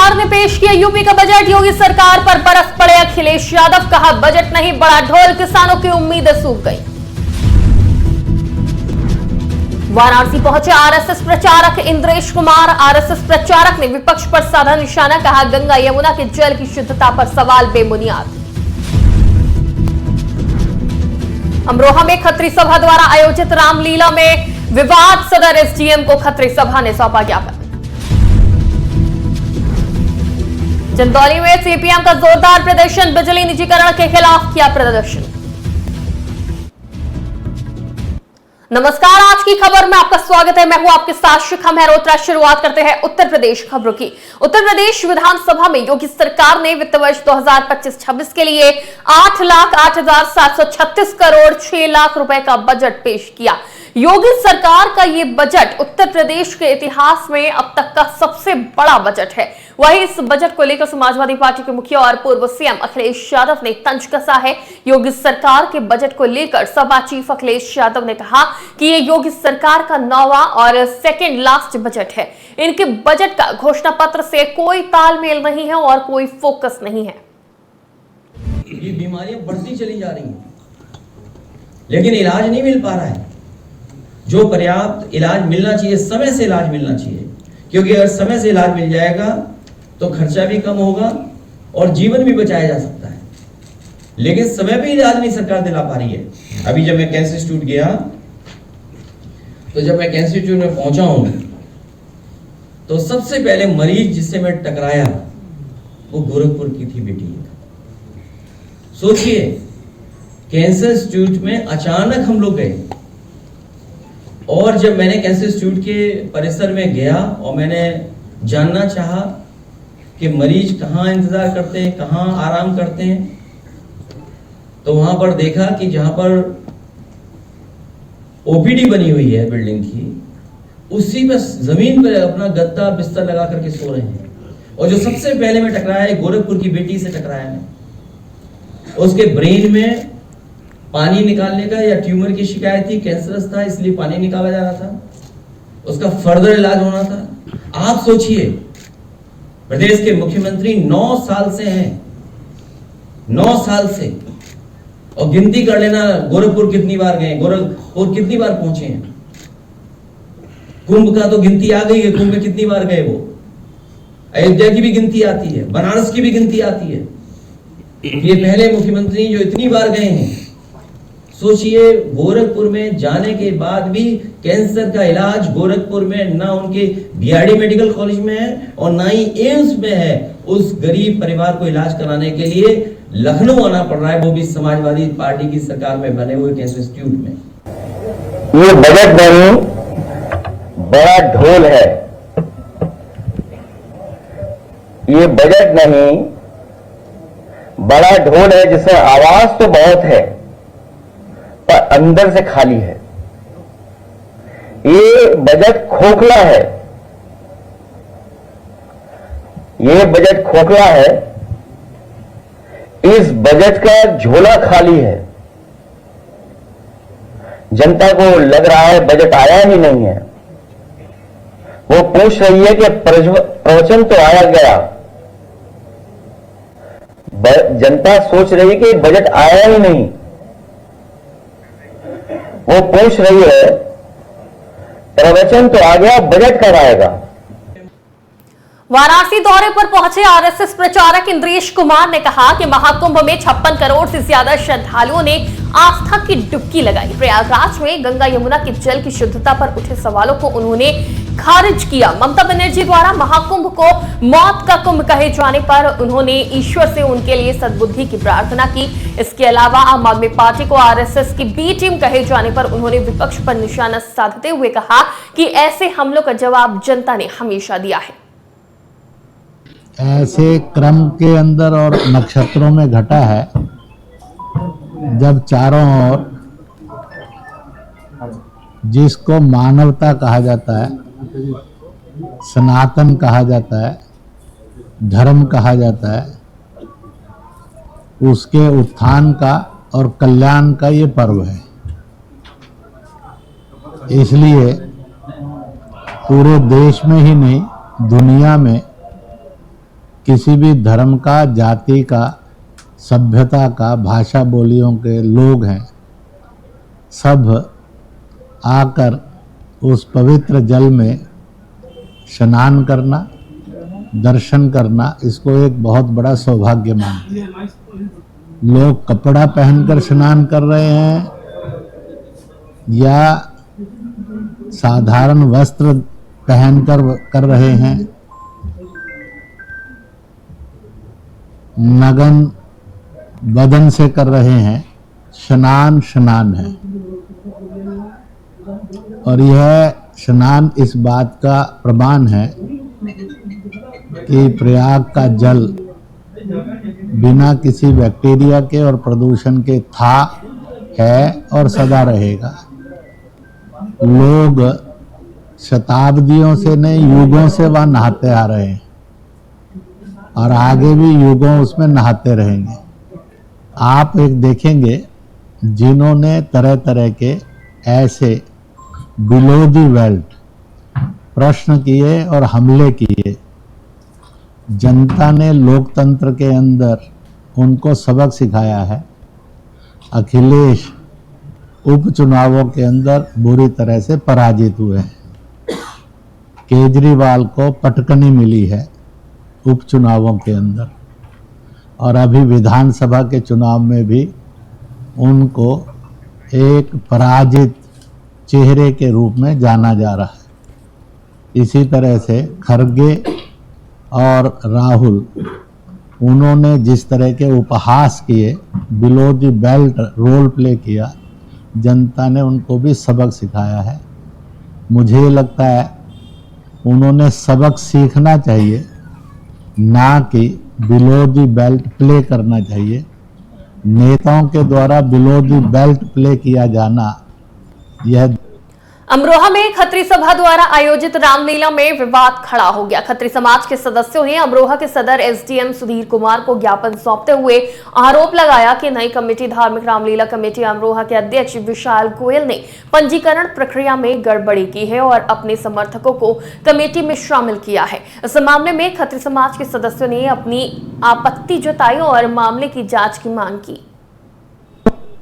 सरकार ने पेश किया यूपी का बजट। योगी सरकार पर बरस पड़े अखिलेश यादव, कहा बजट नहीं बड़ा ढोल, किसानों की उम्मीदें सूख गई। वाराणसी पहुंचे आरएसएस प्रचारक इंद्रेश कुमार। आरएसएस प्रचारक ने विपक्ष पर साधा निशाना, कहा गंगा यमुना के जल की शुद्धता पर सवाल बेबुनियाद। अमरोहा में खत्री सभा द्वारा आयोजित रामलीला में विवाद, सदर एसडीएम को खत्री सभा ने सौंपा ज्ञापन। चंदौली में सीपीएम का जोरदार प्रदर्शन, बिजली निजीकरण के खिलाफ किया प्रदर्शन। नमस्कार, आज की खबर में आपका स्वागत है। मैं हूं आपके साथ शिखा मेहरोत्रा। शुरुआत करते हैं उत्तर प्रदेश खबरों की। उत्तर प्रदेश विधानसभा में योगी सरकार ने वित्त वर्ष 2025-26 के लिए 8,08,736 करोड़ 6 लाख रुपए का बजट पेश किया। योगी सरकार का ये बजट उत्तर प्रदेश के इतिहास में अब तक का सबसे बड़ा बजट है। वहीं इस बजट को लेकर समाजवादी पार्टी के मुखिया और पूर्व सीएम अखिलेश यादव ने तंज कसा है। योगी सरकार के बजट को लेकर सपा चीफ अखिलेश यादव ने कहा कि ये योगी सरकार का 9वां और सेकेंड लास्ट बजट है। इनके बजट का घोषणा पत्र से कोई तालमेल नहीं है और कोई फोकस नहीं है। ये बीमारियां बढ़ती चली जा रही हैं, लेकिन इलाज नहीं मिल पा रहा है। जो पर्याप्त इलाज मिलना चाहिए, समय से इलाज मिलना चाहिए, क्योंकि अगर समय से इलाज मिल जाएगा तो खर्चा भी कम होगा और जीवन भी बचाया जा सकता है। लेकिन समय पे इलाज नहीं सरकार दिला पा रही है। अभी जब मैं कैंसर इंस्टीट्यूट गया, तो जब मैं कैंसर इंस्टीट्यूट में पहुंचा हूं, तो सबसे पहले मरीज जिससे मैं टकराया वो गोरखपुर की थी बेटी। सोचिए, कैंसर इंस्टीट्यूट में अचानक हम लोग गए, और जब मैंने कैंसर इंस्टीट्यूट के परिसर में गया और मैंने जानना चाहा कि मरीज कहाँ इंतजार करते हैं, कहाँ आराम करते हैं, तो वहां पर देखा कि जहां पर ओपीडी बनी हुई है बिल्डिंग की, उसी पर जमीन पर अपना गद्दा बिस्तर लगा करके सो रहे हैं। और जो सबसे पहले मैं टकराया, गोरखपुर की बेटी से टकराया मैं। उसके ब्रेन में पानी निकालने का या ट्यूमर की शिकायत थी, कैंसरस था, इसलिए पानी निकाला जा रहा था, उसका फर्दर इलाज होना था। आप सोचिए, प्रदेश के मुख्यमंत्री 9 साल से हैं, 9 साल से, और गिनती कर लेना गोरखपुर कितनी बार गए, गोरखपुर कितनी बार पहुंचे हैं। कुंभ का तो गिनती आ गई है, कुंभ में कितनी बार गए वो। अयोध्या की भी गिनती आती है, बनारस की भी गिनती आती है। ये पहले मुख्यमंत्री जो इतनी बार गए हैं। सोचिए, गोरखपुर में जाने के बाद भी कैंसर का इलाज गोरखपुर में ना उनके बीआरडी मेडिकल कॉलेज में है और ना ही एम्स में है। उस गरीब परिवार को इलाज कराने के लिए लखनऊ आना पड़ रहा है, वो भी समाजवादी पार्टी की सरकार में बने हुए कैंसर इंस्टीट्यूट में। ये बजट नहीं बड़ा ढोल है, ये बजट नहीं बड़ा ढोल है, जिसमें आवाज तो बहुत है पर अंदर से खाली है। ये बजट खोखला है, ये बजट खोखला है। इस बजट का झोला खाली है। जनता को लग रहा है बजट आया ही नहीं है। वो पूछ रही है कि प्रवचन तो आया गया। जनता सोच रही है कि बजट आया ही नहीं। वो पूछ रही है प्रवचन तो आ गया, बजट कब आएगा। वाराणसी दौरे पर पहुंचे आरएसएस प्रचारक इंद्रेश कुमार ने कहा कि महाकुंभ में 56 करोड़ से ज्यादा श्रद्धालुओं ने आस्था की डुबकी लगाई। प्रयागराज में गंगा यमुना के जल की शुद्धता पर उठे सवालों को उन्होंने खारिज किया। ममता बनर्जी द्वारा महाकुंभ को मौत का कुंभ कहे जाने पर उन्होंने ईश्वर से उनके लिए सद्बुद्धि की प्रार्थना की। इसके अलावा आम आदमी पार्टी को आरएसएस की बी टीम कहे जाने पर उन्होंने विपक्ष पर निशाना साधते हुए कहा कि ऐसे हमलों का जवाब जनता ने हमेशा दिया है। ऐसे क्रम के अंदर और नक्षत्रों में घटा है जब चारों ओर जिसको मानवता कहा जाता है, सनातन कहा जाता है, धर्म कहा जाता है, उसके उत्थान का और कल्याण का ये पर्व है। इसलिए पूरे देश में ही नहीं, दुनिया में किसी भी धर्म का, जाति का, सभ्यता का, भाषा बोलियों के लोग हैं, सब आकर उस पवित्र जल में स्नान करना, दर्शन करना, इसको एक बहुत बड़ा सौभाग्य मानते हैं। लोग कपड़ा पहनकर स्नान कर रहे हैं या साधारण वस्त्र पहनकर कर रहे हैं, नग्न बदन से कर रहे हैं, स्नान स्नान है। और यह स्नान इस बात का प्रमाण है कि प्रयाग का जल बिना किसी बैक्टीरिया के और प्रदूषण के था, है और सदा रहेगा। लोग शताब्दियों से नहीं, युगों से वह नहाते आ रहे हैं और आगे भी युगों उसमें नहाते रहेंगे। आप एक देखेंगे जिन्होंने तरह तरह के ऐसे बिलो दी बेल्ट प्रश्न किए और हमले किए, जनता ने लोकतंत्र के अंदर उनको सबक सिखाया है। अखिलेश उपचुनावों के अंदर बुरी तरह से पराजित हुए हैं। केजरीवाल को पटकनी मिली है उपचुनावों के अंदर, और अभी विधानसभा के चुनाव में भी उनको एक पराजित चेहरे के रूप में जाना जा रहा है। इसी तरह से खरगे और राहुल, उन्होंने जिस तरह के उपहास किए, below the belt role play किया, जनता ने उनको भी सबक सिखाया है। मुझे लगता है उन्होंने सबक सीखना चाहिए, ना कि बिलो द बेल्ट प्ले करना चाहिए। नेताओं के द्वारा बिलो द बेल्ट प्ले किया जाना, यह अमरोहा में खत्री सभा द्वारा आयोजित रामलीला में विवाद खड़ा हो गया। खत्री समाज के सदस्यों ने अमरोहा के सदर एसडीएम सुधीर कुमार को ज्ञापन सौंपते हुए आरोप लगाया कि नई कमेटी धार्मिक रामलीला कमेटी अमरोहा के अध्यक्ष विशाल गोयल ने पंजीकरण प्रक्रिया में गड़बड़ी की है और अपने समर्थकों को कमेटी में शामिल किया है। इस मामले में खत्री समाज के सदस्यों ने अपनी आपत्ति जताई और मामले की जाँच की मांग की।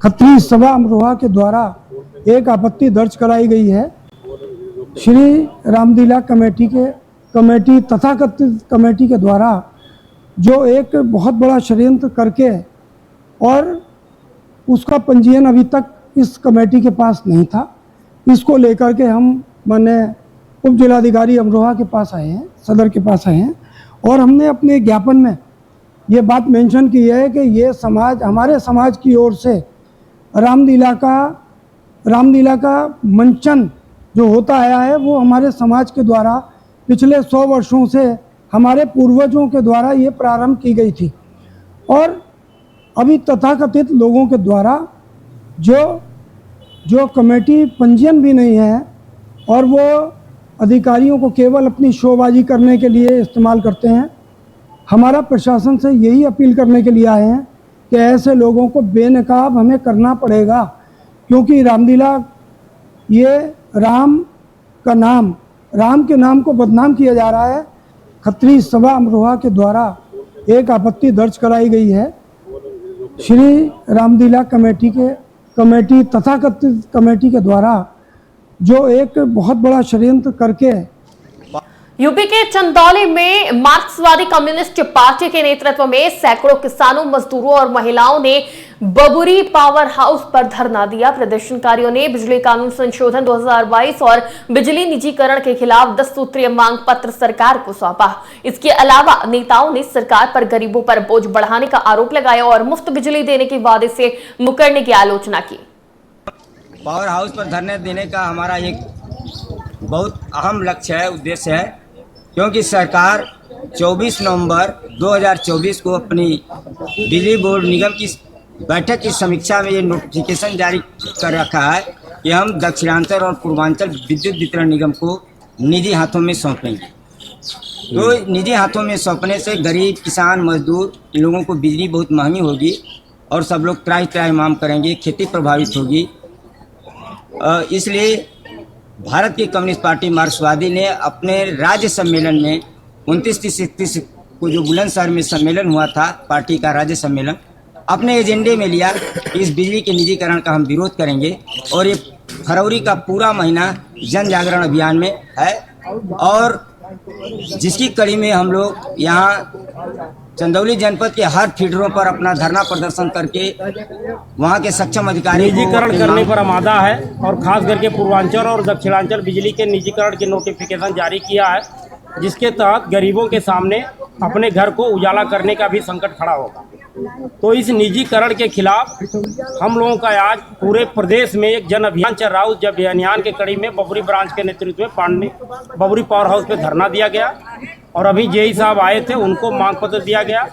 खत्री सभा अमरोहा के द्वारा एक आपत्ति दर्ज कराई गई है। श्री रामलीला कमेटी तथाकथित कमेटी के द्वारा जो एक बहुत बड़ा षड्यंत्र करके और उसका पंजीयन अभी तक इस कमेटी के पास नहीं था, इसको लेकर के हम माननीय उप जिलाधिकारी अमरोहा के पास आए हैं, सदर के पास आए हैं, और हमने अपने ज्ञापन में ये बात मेंशन की है कि ये समाज, हमारे समाज की ओर से रामलीला का मंचन जो होता आया है वो हमारे समाज के द्वारा पिछले 100 वर्षों से हमारे पूर्वजों के द्वारा ये प्रारंभ की गई थी, और अभी तथाकथित लोगों के द्वारा जो कमेटी पंजीयन भी नहीं है और वो अधिकारियों को केवल अपनी शोबाजी करने के लिए इस्तेमाल करते हैं। हमारा प्रशासन से यही अपील करने के लिए आए हैं कि ऐसे लोगों को बेनकाब हमें करना पड़ेगा, क्योंकि रामलीला, ये राम के नाम को बदनाम किया जा रहा है। खत्री सभा अमरोहा के द्वारा एक आपत्ति दर्ज कराई गई है। श्री रामलीला कमेटी तथाकथित कमेटी के द्वारा जो एक बहुत बड़ा षड्यंत्र करके यूपी के चंदौली में मार्क्सवादी कम्युनिस्ट पार्टी के नेतृत्व में सैकड़ों किसानों, मजदूरों और महिलाओं ने बबुरी पावर हाउस पर धरना दिया। प्रदर्शनकारियों ने बिजली कानून संशोधन 2022 और बिजली निजीकरण के खिलाफ 10 सूत्रीय मांग पत्र सरकार को सौंपा। इसके अलावा नेताओं ने सरकार पर गरीबों पर बोझ बढ़ाने का आरोप लगाया और मुफ्त बिजली देने के वादे से मुकरने की आलोचना की। पावर हाउस पर धरने देने का हमारा एक बहुत अहम लक्ष्य है, उद्देश्य है, क्योंकि सरकार 24 नवंबर 2024 को अपनी बिजली बोर्ड निगम की बैठक की समीक्षा में ये नोटिफिकेशन जारी कर रखा है कि हम दक्षिणांचल और पूर्वांचल विद्युत वितरण निगम को निजी हाथों में सौंपेंगे। तो निजी हाथों में सौंपने से गरीब, किसान, मजदूर, इन लोगों को बिजली बहुत महंगी होगी और सब लोग त्राहि माम करेंगे, खेती प्रभावित होगी। इसलिए भारत की कम्युनिस्ट पार्टी मार्क्सवादी ने अपने राज्य सम्मेलन में 29-30 को जो बुलंदशहर में सम्मेलन हुआ था, पार्टी का राज्य सम्मेलन, अपने एजेंडे में लिया कि इस बिजली के निजीकरण का हम विरोध करेंगे। और ये फरवरी का पूरा महीना जन जागरण अभियान में है, और जिसकी कड़ी में हम लोग यहाँ चंदौली जनपद के हर फीडरों पर अपना धरना प्रदर्शन करके वहाँ के सक्षम अधिकारी निजीकरण करने पर आमादा है, और खास करके पूर्वांचल और दक्षिणांचल बिजली के निजीकरण की नोटिफिकेशन जारी किया है, जिसके तहत गरीबों के सामने अपने घर को उजाला करने का भी संकट खड़ा होगा। तो इस निजीकरण के खिलाफ हम लोगों का आज पूरे प्रदेश में एक जन अभियान चल रहा है। उस अभियान के कड़ी में बबुरी ब्रांच के नेतृत्व में बबुरी पावर हाउस पे धरना दिया गया, और अभी जेई साहब आए थे, उनको मांग पत्र दिया गया।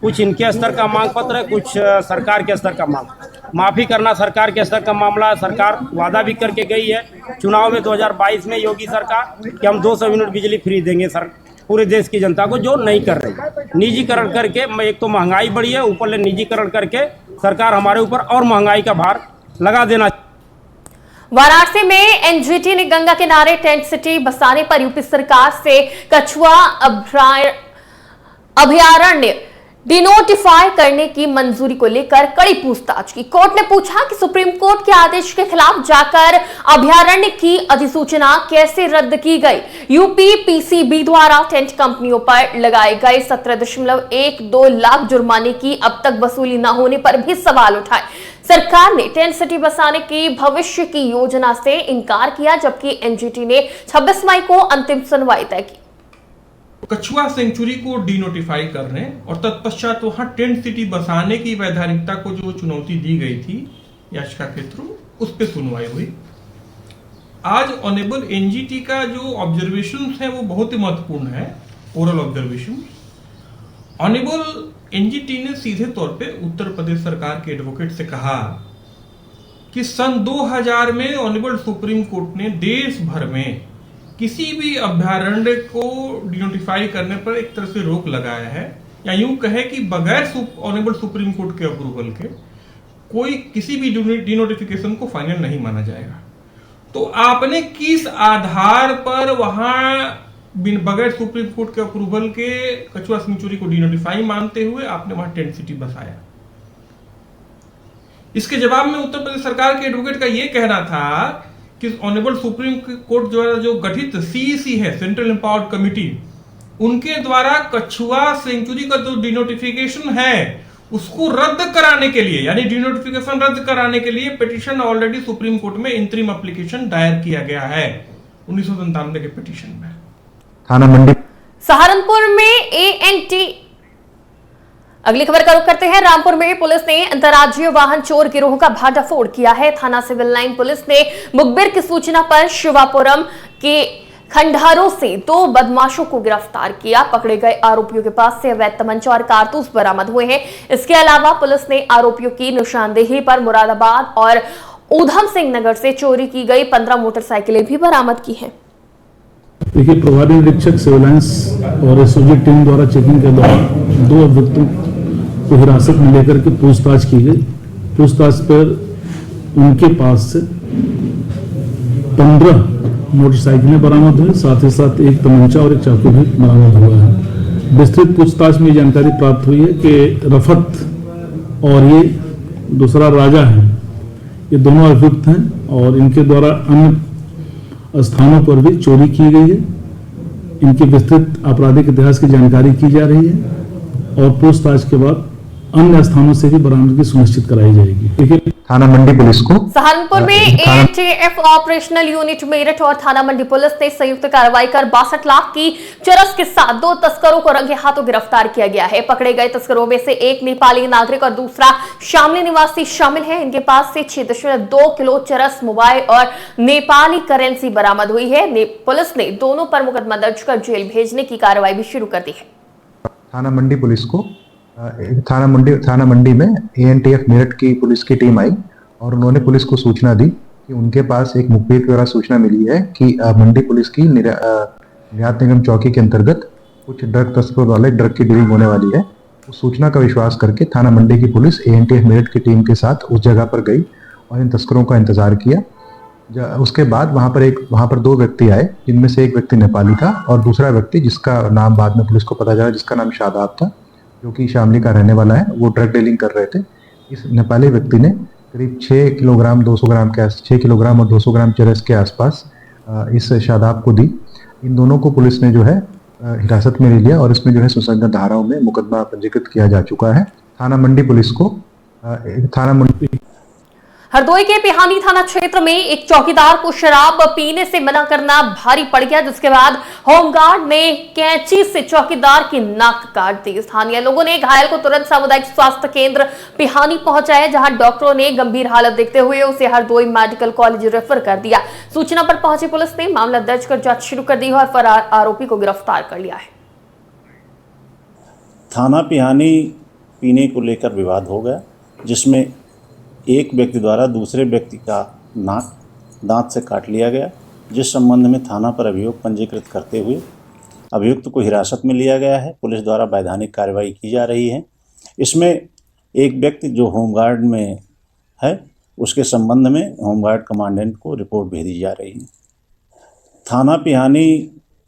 कुछ इनके स्तर का मांग पत्र है, कुछ सरकार के स्तर का माफ़ी करना सरकार के स्तर का मामला है। सरकार वादा भी करके गई है चुनाव में 2022 में योगी सरकार कि हम 200 यूनिट बिजली फ्री देंगे सर पूरे देश की जनता को, जो नहीं कर रही। निजीकरण करके एक तो महंगाई बढ़ी है, ऊपर ले निजीकरण करके सरकार हमारे ऊपर और महंगाई का भार लगा देना। वाराणसी में एनजीटी ने गंगा किनारे टेंट सिटी बसाने पर यूपी सरकार से कछुआ अभयारण्य डिनोटिफाई करने की मंजूरी को लेकर कड़ी पूछताछ की। कोर्ट ने पूछा कि सुप्रीम कोर्ट के आदेश के खिलाफ जाकर अभयारण्य की अधिसूचना कैसे रद्द की गई। यूपी पीसीबी द्वारा टेंट कंपनियों पर लगाए गए 17.12 लाख जुर्माने की अब तक वसूली न होने पर भी सवाल उठाए। सरकार ने टेंट सिटी बसाने की भविष्य की योजना से इनकार किया, जबकि एनजीटी ने 26 मई को अंतिम सुनवाई तय की। कछुआ सेंचुरी को डिनोटिफाई करने और तत्पश्चात वहां टेंट सिटी बसाने की वैधानिकता को जो चुनौती दी गई थी याचिका के थ्रू, उस पर सुनवाई हुई। आज ऑनेबल एनजीटी का जो ऑब्जर्वेशन है वो बहुत ही महत्वपूर्ण है, ओरल ऑब्जर्वेशन। ऑनेबल एनजीटी ने सीधे तौर पे उत्तर प्रदेश सरकार के एडवोकेट से कहा कि सन 2000 में ऑनेबल सुप्रीम कोर्ट ने देश भर में किसी भी अभयारण्य को डिनोटिफाई करने पर एक तरह से रोक लगाया है, या यूं कहे कि बगैर ऑनेबल सुप्रीम कोर्ट के अप्रूवल के कोई किसी भी डिनोटिफिकेशन को फाइनल नहीं माना जाएगा। तो आपने किस आधार पर वहां बगैर सुप्रीम कोर्ट के अप्रूवल के कछुआ सेंचुरी को डिनोटिफाई मानते हुए आपने वहां टेंट सिटी बसाया? इसके जवाब में उत्तर प्रदेश सरकार के एडवोकेट का यह कहना था कि ऑनेबल सुप्रीम कोर्ट द्वारा जो गठित सीईसी है, सेंट्रल एम्पावर्ड कमिटी, उनके द्वारा कछुआ सेंचुरी का जो डिनोटिफिकेशन है उसको रद्द कराने के लिए, यानी डिनोटिफिकेशन रद्द कराने के लिए पिटीशन ऑलरेडी सुप्रीम कोर्ट में इंतरिम एप्लीकेशन दायर किया गया है 1997 के पिटीशन में। थाना मंडी सहारनपुर में एएनटी। अगली खबर का रुख करते हैं। रामपुर में पुलिस ने अंतर्राज्यीय वाहन चोर गिरोह का भाटाफोड़ किया है। थाना सिविल लाइन पुलिस ने मुखबिर की सूचना पर शिवापुरम के खंडहरों से 2 बदमाशों को गिरफ्तार किया। पकड़े गए आरोपियों के पास से अवैध तमंचा और कारतूस बरामद हुए हैं। इसके अलावा पुलिस ने आरोपियों की निशानदेही पर मुरादाबाद और ऊधम सिंह नगर से चोरी की गई 15 मोटरसाइकिलें भी बरामद की हैं। देखिए, प्रभारी निरीक्षक सिविल लाइंस और एसओजी टीम द्वारा चेकिंग के दौरान 2 अभियुक्तों को हिरासत में लेकर के पूछताछ की गई। पूछताछ पर उनके पास से 15 मोटरसाइकिलें बरामद हुई, साथ ही साथ एक तमंचा और एक चाकू भी बरामद हुआ है। विस्तृत पूछताछ में जानकारी प्राप्त हुई है कि रफत और ये दूसरा राजा है, ये दोनों अभियुक्त हैं और इनके द्वारा अन्य स्थानों पर भी चोरी की गई है। इनके विस्तृत आपराधिक इतिहास की जानकारी की जा रही है और पूछताछ के बाद अन्य स्थानों से भी बरामदगी सुनिश्चित कराई जाएगी। देखिए, थाना मंडी पुलिस को सहारनपुर में एएनटीएफ ऑपरेशनल यूनिट मेरठ और थाना मंडी पुलिस ने संयुक्त कार्रवाई कर 62 लाख की चरस के साथ 2 तस्करों को रंगे हाथों गिरफ्तार किया गया है। पकड़े गए तस्करों में से एक नेपाली नागरिक और दूसरा शामली निवासी शामिल है। इनके पास से 6.2 किलो चरस, मोबाइल और नेपाली करेंसी बरामद हुई है। पुलिस ने दोनों पर मुकदमा दर्ज कर जेल भेजने की कार्रवाई भी शुरू कर दी है। थाना मंडी पुलिस को थाना मंडी में एएनटीएफ मेरठ की पुलिस की टीम आई और उन्होंने पुलिस को सूचना दी कि उनके पास एक मुखबिर के द्वारा सूचना मिली है कि मंडी पुलिस की निर्यात निगम चौकी के अंतर्गत कुछ ड्रग तस्करों द्वारा ड्रग की डीलिंग होने वाली है। उस सूचना का विश्वास करके थाना मंडी की पुलिस एएनटीएफ मेरठ की टीम के साथ उस जगह पर गई और इन तस्करों का इंतजार किया। उसके बाद वहां पर दो व्यक्ति आए, जिनमें से एक व्यक्ति नेपाली था और दूसरा व्यक्ति जिसका नाम बाद में पुलिस को पता चला, जिसका नाम शादाब था, जो कि शामली का रहने वाला है। वो ड्रग डीलिंग कर रहे थे। इस नेपाली व्यक्ति ने करीब 6 किलोग्राम 200 ग्राम के 6 किलोग्राम और 200 ग्राम चरस के आसपास इस शादाब को दी। इन दोनों को पुलिस ने जो है हिरासत में ले लिया और इसमें जो है संशोधित धाराओं में मुकदमा पंजीकृत किया जा चुका है। थाना मंडी पुलिस को हरदोई के पिहानी थाना क्षेत्र में एक चौकीदार को शराब पीने से मना करना भारी पड़ गया, जिसके बाद होमगार्ड ने कैंची से चौकीदार की नाक काट दी। स्थानीय लोगों ने घायल को तुरंत सामुदायिक स्वास्थ्य केंद्र पिहानी पहुंचाया, जहां डॉक्टरों ने गंभीर हालत देखते हुए उसे हरदोई मेडिकल कॉलेज रेफर कर दिया। सूचना पर पहुंची पुलिस ने मामला दर्ज कर जांच शुरू कर दी है और फरार आरोपी को गिरफ्तार कर लिया है। थाना पिहानी पीने को लेकर विवाद हो गया, जिसमें एक व्यक्ति द्वारा दूसरे व्यक्ति का नाक दांत से काट लिया गया, जिस संबंध में थाना पर अभियोग पंजीकृत करते हुए अभियुक्त को हिरासत में लिया गया है। पुलिस द्वारा वैधानिक कार्रवाई की जा रही है। इसमें एक व्यक्ति जो होमगार्ड में है, उसके संबंध में होमगार्ड कमांडेंट को रिपोर्ट भेजी जा रही है। थाना पिहानी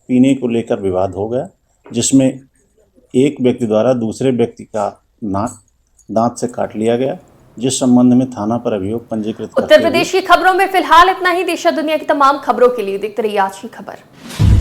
पीने को लेकर विवाद हो गया, जिसमें एक व्यक्ति द्वारा दूसरे व्यक्ति का नाक दांत से काट लिया गया, जिस संबंध में थाना पर अभियोग पंजीकृत। उत्तर प्रदेश की खबरों में फिलहाल इतना ही। देश और दुनिया की तमाम खबरों के लिए देखते रहिए आज की खबर।